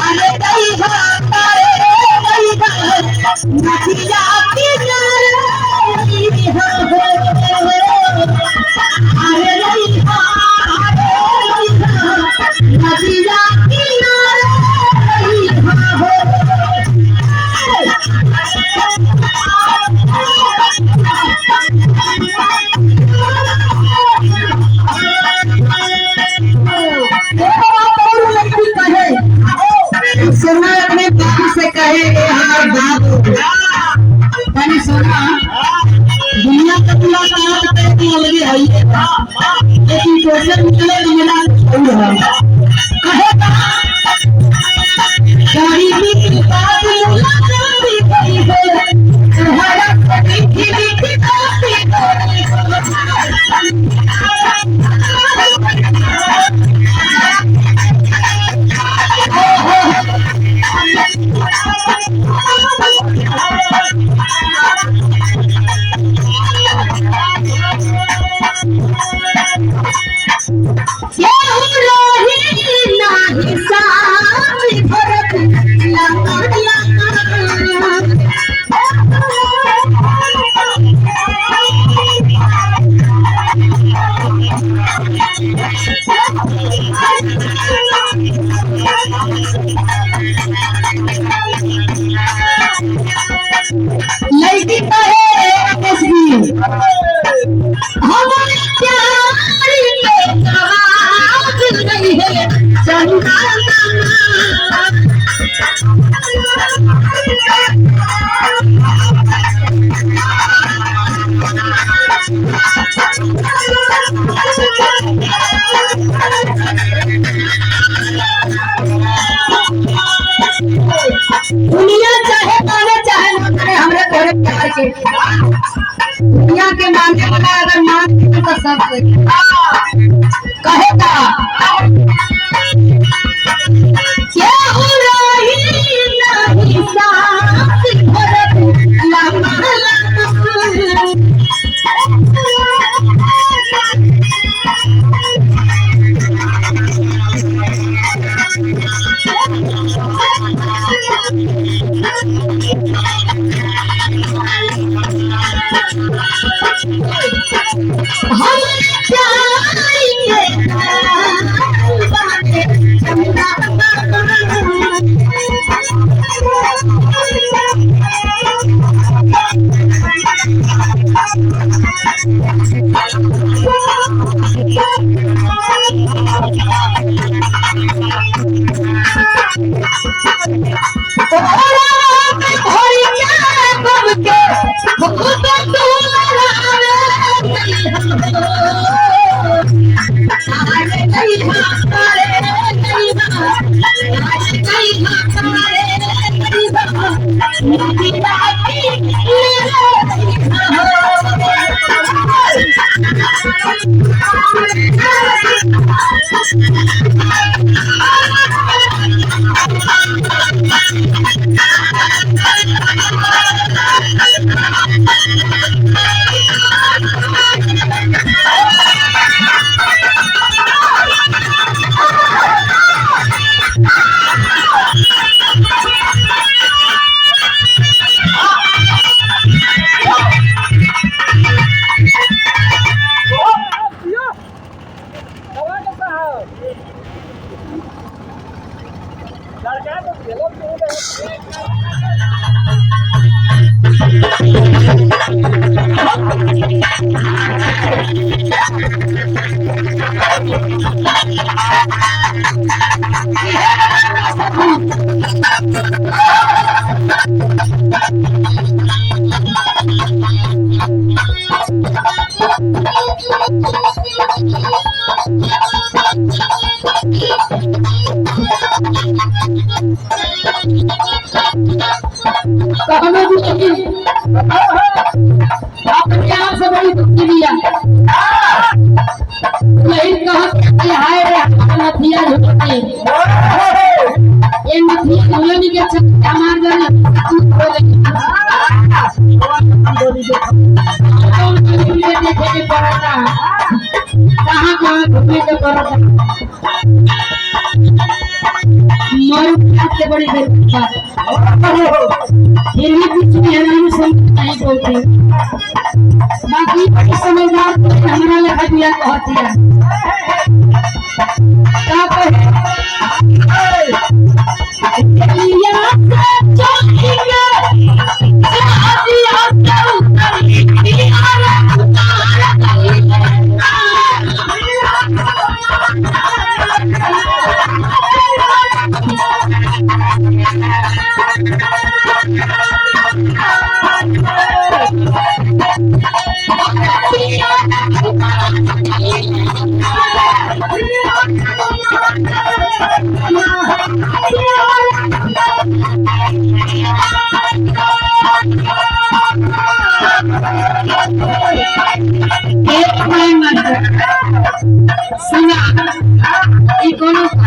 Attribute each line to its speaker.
Speaker 1: अरे गई तारे गई नदिया किनारे अरे गई नदिया किनारे सोना अपने बाबू से कहे हमारे बाबू यानी सोना दुनिया का पूरा काम करती अलगे है लेकिन सोशल मीडिया मिला सही है कहे गरीबी की बात मुलाकाती कही है तुम्हारा मीठी मीठी बातें लड़की का है तस्वीर हमारे प्यार के आवाज नहीं है चंदा दुनिया चाहे माने चाहे ना करे हमरे तोरे प्यार के दुनिया के मानने वाला अगर मान तो सब कहेगा क्या हो रही नहीं सांस भरत लम्हा कहने भी अपने आप से बड़ी दुखी दिया यही कहा कि हाय रे नथिया झुकती ये नथिया झुलने के चक्कर हमार जाने हो गई देखे के पड़ता कहाँ घूमने के पड़ता बड़ी गरीब बात फिर भी कुछ भी हमारी समझ नहीं बोलते बाकी समझदार हमारा लिखा दिया कहती है